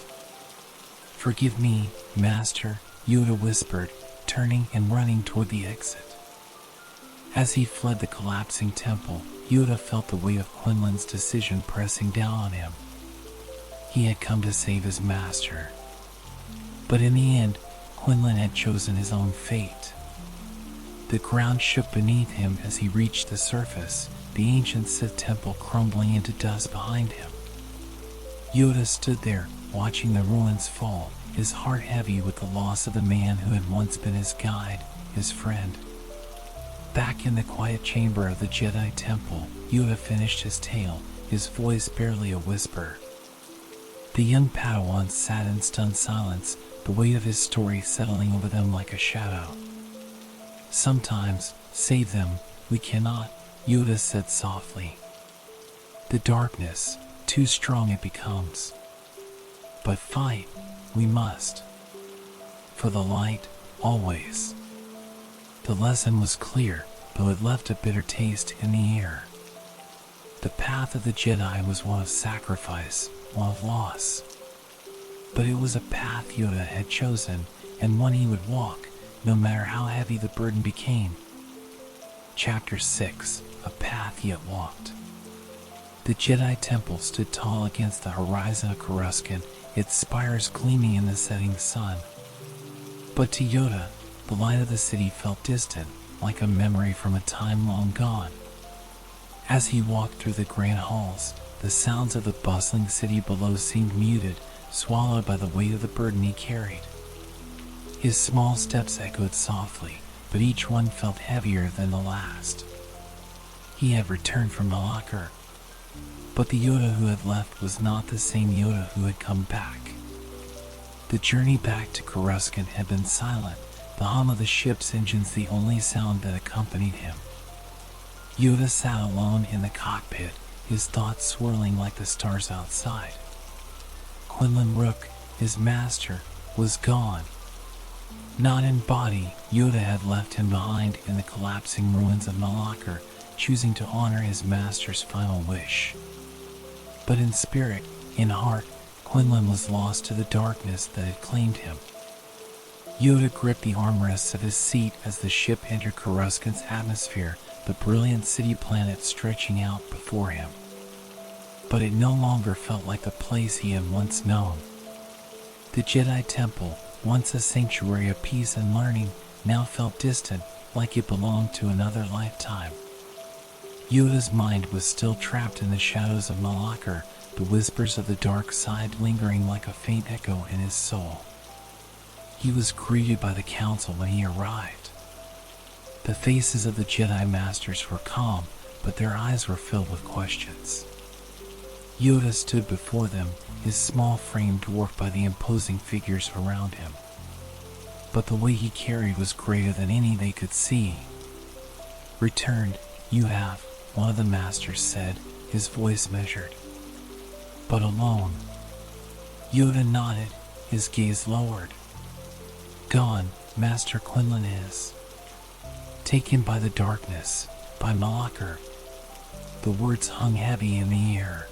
Forgive me, Master, Yoda whispered, turning and running toward the exit. As he fled the collapsing temple, Yoda felt the weight of Quinlan's decision pressing down on him. He had come to save his master. But in the end, Quinlan had chosen his own fate. The ground shook beneath him as he reached the surface, the ancient Sith temple crumbling into dust behind him. Yoda stood there, watching the ruins fall, his heart heavy with the loss of the man who had once been his guide, his friend. Back in the quiet chamber of the Jedi Temple, Yoda finished his tale, his voice barely a whisper. The young padawan sat in stunned silence, the weight of his story settling over them like a shadow. "Sometimes, save them, we cannot," Yoda said softly. "The darkness, too strong it becomes. But fight, we must. For the light, always." The lesson was clear, though it left a bitter taste in the air. The path of the Jedi was one of sacrifice, one of loss. But it was a path Yoda had chosen, and one he would walk, no matter how heavy the burden became. Chapter 6: A Path Yet Walked. The Jedi Temple stood tall against the horizon of Coruscant, its spires gleaming in the setting sun. But to Yoda, the light of the city felt distant, like a memory from a time long gone. As he walked through the grand halls, the sounds of the bustling city below seemed muted, swallowed by the weight of the burden he carried. His small steps echoed softly, but each one felt heavier than the last. He had returned from Malachor, but the Yoda who had left was not the same Yoda who had come back. The journey back to Coruscant had been silent, the hum of the ship's engines the only sound that accompanied him. Yoda sat alone in the cockpit, his thoughts swirling like the stars outside. Quinlan Rook, his master, was gone. Not in body, Yoda had left him behind in the collapsing ruins of Malachor, choosing to honor his master's final wish. But in spirit, in heart, Quinlan was lost to the darkness that had claimed him. Yoda gripped the armrests of his seat as the ship entered Coruscant's atmosphere, the brilliant city planet stretching out before him. But it no longer felt like the place he had once known. The Jedi Temple, once a sanctuary of peace and learning, now felt distant, like it belonged to another lifetime. Yoda's mind was still trapped in the shadows of Malachor, the whispers of the dark side lingering like a faint echo in his soul. He was greeted by the council when he arrived. The faces of the Jedi Masters were calm, but their eyes were filled with questions. Yoda stood before them, his small frame dwarfed by the imposing figures around him. But the weight he carried was greater than any they could see. "Returned, you have," one of the Masters said, his voice measured. "But alone." Yoda nodded, his gaze lowered. "Gone, Master Quinlan is. Taken by the darkness, by Malachor." The words hung heavy in the air.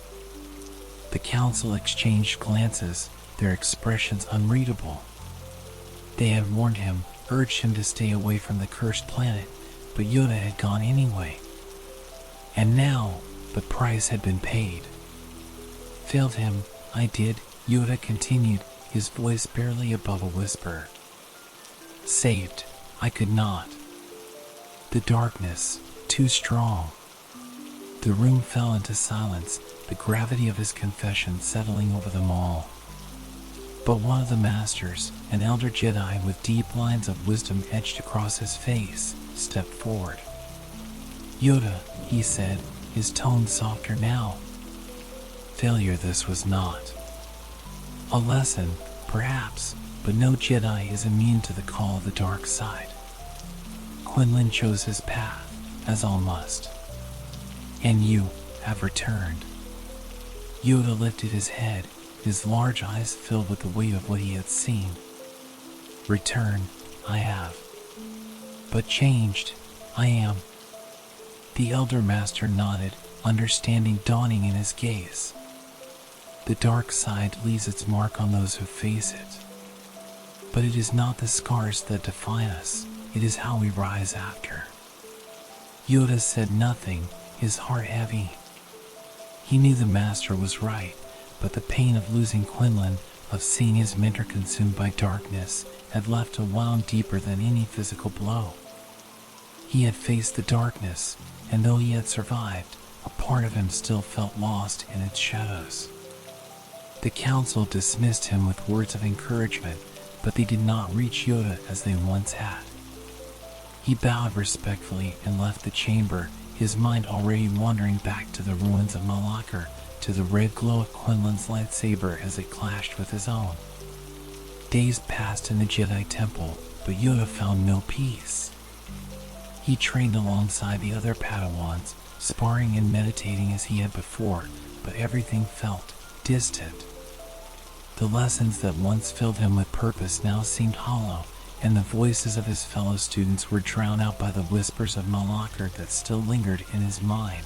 The council exchanged glances, their expressions unreadable. They had warned him, urged him to stay away from the cursed planet, but Yoda had gone anyway. And now, the price had been paid. "Failed him, I did," Yoda continued, his voice barely above a whisper. "Saved, I could not. The darkness, too strong." The room fell into silence, the gravity of his confession settling over them all. But one of the Masters, an elder Jedi with deep lines of wisdom etched across his face, stepped forward. "Yoda," he said, his tone softer now. "Failure this was not. A lesson, perhaps, but no Jedi is immune to the call of the dark side. Quinlan chose his path, as all must. And you have returned." Yoda lifted his head, his large eyes filled with the weight of what he had seen. "Return, I have. But changed, I am." The Elder Master nodded, understanding dawning in his gaze. The dark side leaves its mark on those who face it. But it is not the scars that define us, it is how we rise after. Yoda said nothing, his heart heavy. He knew the Master was right. but the pain of losing Quinlan, of seeing his mentor consumed by darkness, had left a wound deeper than any physical blow. He had faced the darkness, and though he had survived, a part of him still felt lost in its shadows. The council dismissed him with words of encouragement, but they did not reach Yoda as they once had. He bowed respectfully and left the chamber, his mind already wandering back to the ruins of Malachor, to the red glow of Quinlan's lightsaber as it clashed with his own. Days passed in the Jedi Temple, but Yoda found no peace. He trained alongside the other padawans, sparring and meditating as he had before, but everything felt distant. The lessons that once filled him with purpose now seemed hollow, and the voices of his fellow students were drowned out by the whispers of Malachor that still lingered in his mind.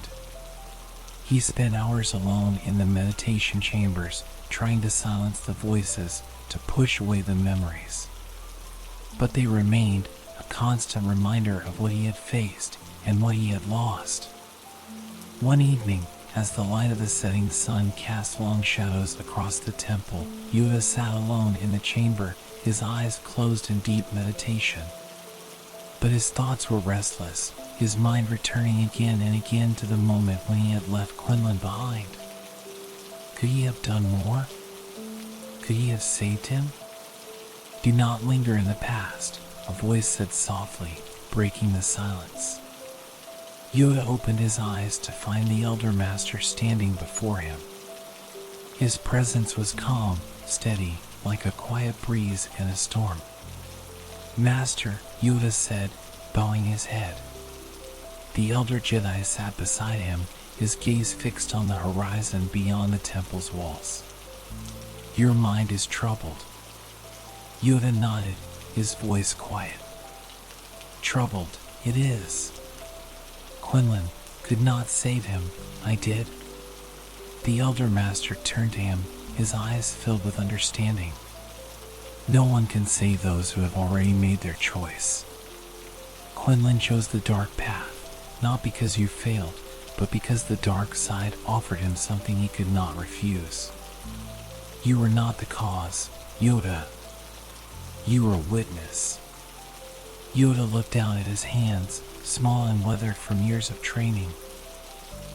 He spent hours alone in the meditation chambers, trying to silence the voices, to push away the memories. But they remained, a constant reminder of what he had faced and what he had lost. One evening, as the light of the setting sun cast long shadows across the temple, Yoda sat alone in the chamber, his eyes closed in deep meditation. But his thoughts were restless, his mind returning again and again to the moment when he had left Quinlan behind. Could he have done more? Could he have saved him? Do not linger in the past, a voice said softly, breaking the silence. Yoda opened his eyes to find the Elder Master standing before him. His presence was calm, steady, like a quiet breeze in a storm. "Master," Yoda said, bowing his head. The Elder Jedi sat beside him, his gaze fixed on the horizon beyond the temple's walls. "Your mind is troubled." Yoda nodded, his voice quiet. "Troubled, it is. Quinlan could not save him, I did." The Elder Master turned to him, his eyes filled with understanding. "No one can save those who have already made their choice. Quinlan chose the dark path, not because you failed, but because the dark side offered him something he could not refuse. You were not the cause, Yoda. You were a witness." Yoda looked down at his hands, small and weathered from years of training.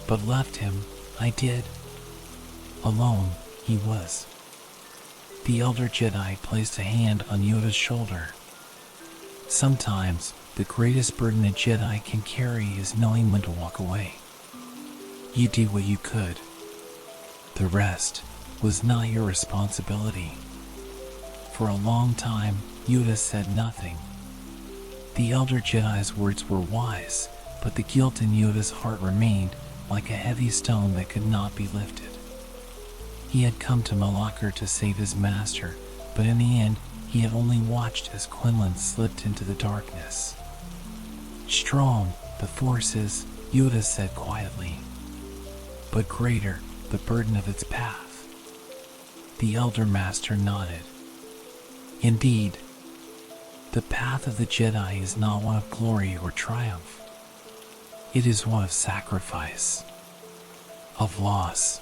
"But left him, I did. Alone, he was." The Elder Jedi placed a hand on Yoda's shoulder. "Sometimes, the greatest burden a Jedi can carry is knowing when to walk away. You did what you could. The rest was not your responsibility." For a long time, Yoda said nothing. The Elder Jedi's words were wise, but the guilt in Yoda's heart remained, like a heavy stone that could not be lifted. He had come to Malachor to save his master, but in the end, he had only watched as Quinlan slipped into the darkness. "Strong, the Force is," Yoda said quietly. "But greater, the burden of its path." The Elder Master nodded. "Indeed, the path of the Jedi is not one of glory or triumph. It is one of sacrifice, of loss,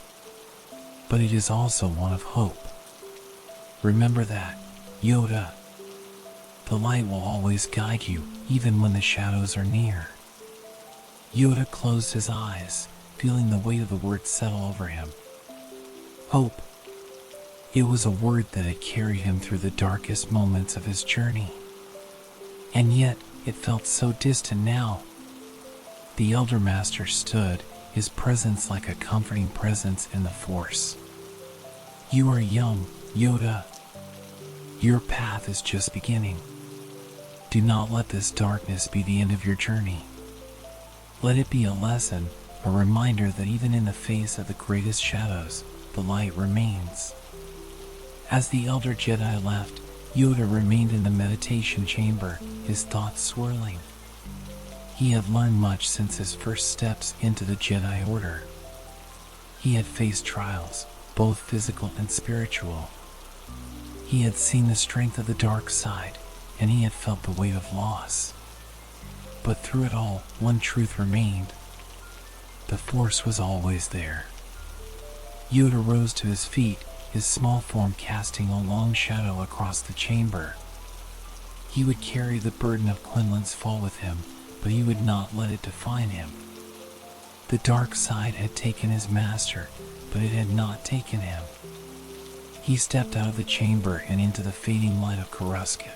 but it is also one of hope. Remember that, Yoda. The light will always guide you, even when the shadows are near." Yoda closed his eyes, feeling the weight of the word settle over him. Hope. It was a word that had carried him through the darkest moments of his journey. And yet, it felt so distant now. The Elder Master stood, his presence like a comforting presence in the Force. "You are young, Yoda. Your path is just beginning. Do not let this darkness be the end of your journey. Let it be a lesson, a reminder that even in the face of the greatest shadows, the light remains." As the Elder Jedi left, Yoda remained in the meditation chamber, his thoughts swirling. He had learned much since his first steps into the Jedi Order. He had faced trials, both physical and spiritual. He had seen the strength of the dark side, and he had felt the weight of loss. But through it all, one truth remained. The Force was always there. Yoda rose to his feet, his small form casting a long shadow across the chamber. He would carry the burden of Quinlan's fall with him, but he would not let it define him. The dark side had taken his master, but it had not taken him. He stepped out of the chamber and into the fading light of Coruscant.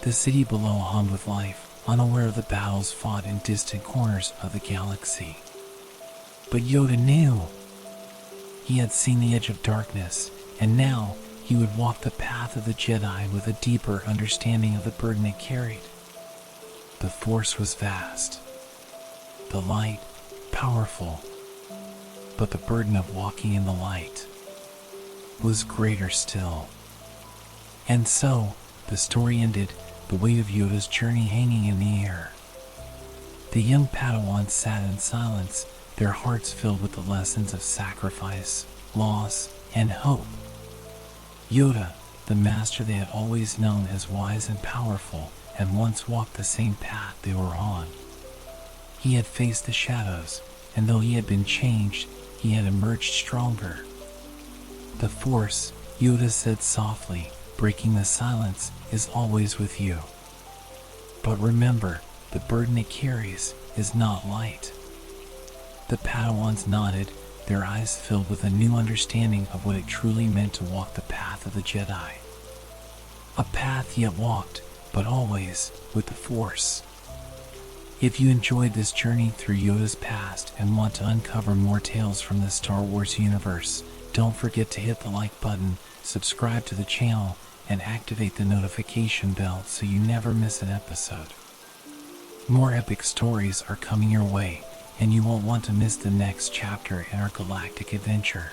The city below hummed with life, unaware of the battles fought in distant corners of the galaxy. But Yoda knew. He had seen the edge of darkness, and now he would walk the path of the Jedi with a deeper understanding of the burden it carried. The Force was vast, the light powerful, but the burden of walking in the light was greater still. And so, the story ended, the weight of Yoda's journey hanging in the air. The young Padawans sat in silence, their hearts filled with the lessons of sacrifice, loss, and hope. Yoda, the master they had always known as wise and powerful, had once walked the same path they were on. He had faced the shadows, and though he had been changed, he had emerged stronger. The Force, Yoda said softly, breaking the silence, is always with you. But remember, the burden it carries is not light. The Padawans nodded, their eyes filled with a new understanding of what it truly meant to walk the path of the Jedi. A path yet walked, but always with the Force. If you enjoyed this journey through Yoda's past and want to uncover more tales from the Star Wars universe, don't forget to hit the like button, subscribe to the channel, and activate the notification bell so you never miss an episode. More epic stories are coming your way, and you won't want to miss the next chapter in our galactic adventure.